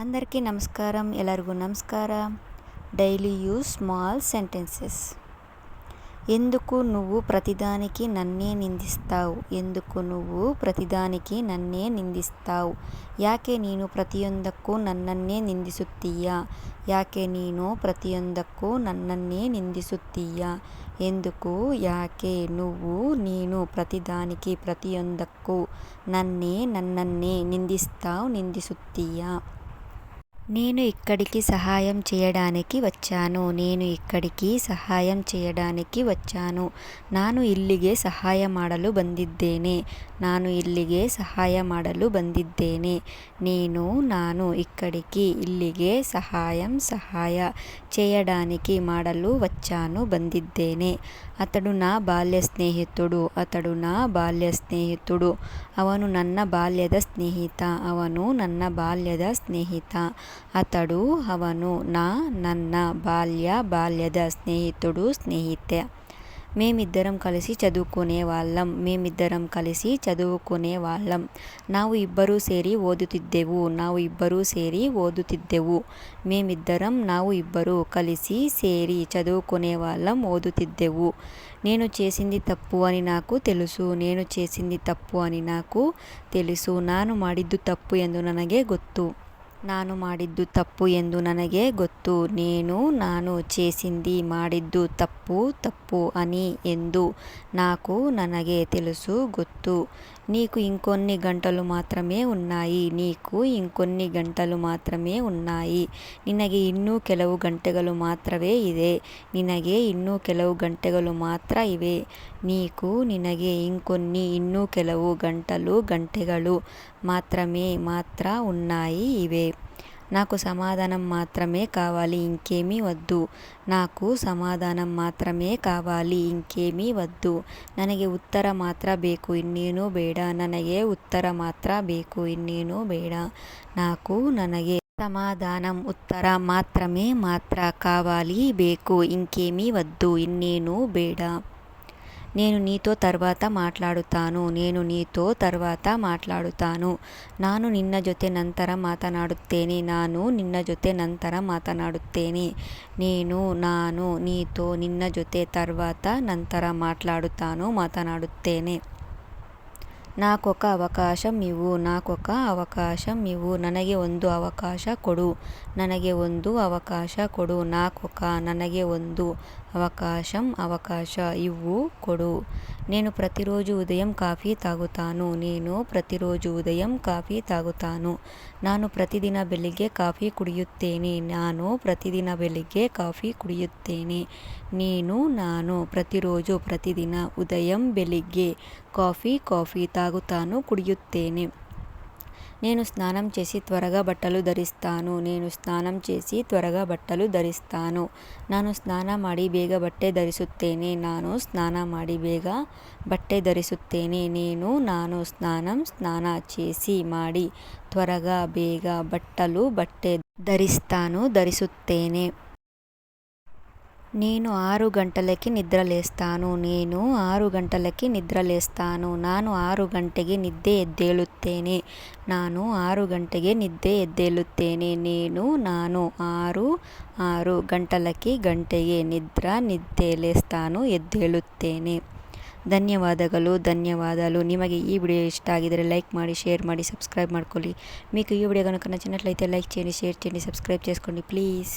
అందరికీ నమస్కారం. ಎಲ್ಲರಿಗೂ ನಮಸ್ಕಾರ. Daily use small sentences. ఎందుకు నువ్వు ప్రతిదానికి నన్నే నిందిస్తావు? ఎందుకు నువ్వు ಪ್ರತಿದಾನಿಗೆ ನನ್ನೇ ನಿಂದಿಸ್ತಾವ್? ಯಾಕೆ ನೀನು ಪ್ರತಿಯೊಂದಕ್ಕೂ ನನ್ನನ್ನೇ ನಿಂದಿಸುತ್ತೀಯಾ? ಯಾಕೆ ನೀನು ಪ್ರತಿಯೊಂದಕ್ಕೂ ನನ್ನನ್ನೇ ನಿಂದಿಸುತ್ತೀಯಾ? ఎందుకు ಯಾಕೆ నువ్వు ನೀನು ಪ್ರತಿದಾನಿಗೆ ಪ್ರತಿಯೊಂದಕ್ಕೂ నన్నన్నే నిందిಸುತ್ತೀಯా? నేను ఇక్కడికి సహాయం చేయడానికి వచ్చాను. ನಾನು ಇಲ್ಲಿಗೆ ಸಹಾಯ ಮಾಡಲು ಬಂದಿದ್ದೇನೆ. ನಾನು ఇక్కడికి ఇಲ್ಲಿಗೆ సహాయ చేయడానికి ಮಾಡಲು వచ్చాను ಬಂದಿದ್ದೇನೆ. అతడు నా బాల్య స్నేహితుడు. ಅವನು ನನ್ನ ಬಾಲ್ಯದ ಸ್ನೇಹಿತ. ಅವನು ನನ್ನ ಬಾಲ್ಯದ ಸ್ನೇಹಿತೆ. మేమిద్దరం కలిసి చదువుకునేవాళ్ళం. ನಾವು ಇಬ್ಬರೂ ಸೇರಿ ಓದುತ್ತಿದ್ದೆವು. ನಾವು ಇಬ್ಬರೂ కలిసి ಸೇರಿ చదువుకునేవాళ్ళం, ఓదుతిద్దెవు. నేను చేసింది తప్పు అని నాకు తెలుసు. ನಾನು ಮಾಡಿದ್ದು ತಪ್ಪು ಎಂದು ನನಗೆ ಗೊತ್ತು. ನಾನು చేసింది ಮಾಡಿದ್ದು తప్పు అని ಎಂದು ನನಗೆ తెలుసు, ಗೊತ್ತು. నీకు ఇంకొన్ని గంటలు మాత్రమే ఉన్నాయి. ನಿನಗೆ ಇನ್ನೂ ಕೆಲವು ಗಂಟೆಗಳು ಮಾತ್ರ ಇವೆ. ನಿನಗೆ ಇನ್ನೂ ಕೆಲವು ಗಂಟೆಗಳು ಮಾತ್ರ ఉన్నాయి ఇవే. నాకు సమాధానం మాత్రమే కావాలి, ఇంకేమీ వద్దు. ನನಗೆ ಉತ್ತರ ಮಾತ್ರ ಬೇಕು, ಇನ್ನೇನೂ ಬೇಡ. ನನಗೆ సమాధానం ఉత్తర మాత్ర కావాలి, ಬೇಕು, ఇంకేమీ వద్దు, ಇನ್ನೇನೂ ಬೇಡ. నేను నీతో తర్వాత మాట్లాడుతాను. ನಾನು ನಿನ್ನ ಜೊತೆ ನಂತರ ಮಾತನಾಡುತ್ತೇನೆ. ನಾನು నీతో ನಿನ್ನ ಜೊತೆ తర్వాత ನಂತರ ಮಾತನಾಡುತ್ತೇನೆ. నాకొక అవకాశం ఇవ్వు. ನನಗೆ ಒಂದು ಅವಕಾಶ ಕೊಡು. ನನಗೆ ಒಂದು ಅವಕಾಶ ಇವ್ವು, ಕೊಡು. నేను ప్రతిరోజు ఉదయం కాఫీ తాగుతాను. ನಾನು ಪ್ರತಿದಿನ ಬೆಳಿಗ್ಗೆ ಕಾಫಿ ಕುಡಿಯುತ್ತೇನೆ. ನಾನು ಪ್ರತಿದಿನ ಉದయం ಬೆಳಿಗ್ಗೆ ಕಾಫಿ తాగుతాను, ಕುಡಿಯುತ್ತೇನೆ. నేను స్నానం చేసి త్వరగా బట్టలు ధరిస్తాను. ನಾನು ಸ್ನಾನ ಮಾಡಿ ಬೇಗ ಬಟ್ಟೆ ಧರಿಸುತ್ತೇನೆ. ನಾನು ಸ್ನಾನ చేసి ಮಾಡಿ త్వరగా ಬೇಗ ಬಟ್ಟೆ ಧರಿಸುತ್ತೇನೆ. నేను 6 గంటలకి నిద్రలేస్తాను. ನಾನು 6 ಗಂಟೆಗೆ ನಿದ್ದೆ ಎದ್ದೇಳುತ್ತೇನೆ. ನಾನು 6 ಗಂಟలకి ನಿದ್ದೆ లేస్తాను, ಎದ್ದೇಳುತ್ತೇನೆ. ಧನ್ಯವಾದಗಳು. ನಿಮಗೆ ಈ ವಿಡಿಯೋ ಇಷ್ಟ ಆಗಿದರೆ ಲೈಕ್ ಮಾಡಿ, షేర్ ಮಾಡಿ, సబ్స్క్రైబ్ ಮಾಡ್ಕೊಳ್ಳಿ. మీకు ఈ వీడియో కనుక నచ్చినట్లయితే లైక్ చేయండి, షేర్ చేయండి, సబ్స్క్రైబ్ చేసుకోండి ప్లీజ్.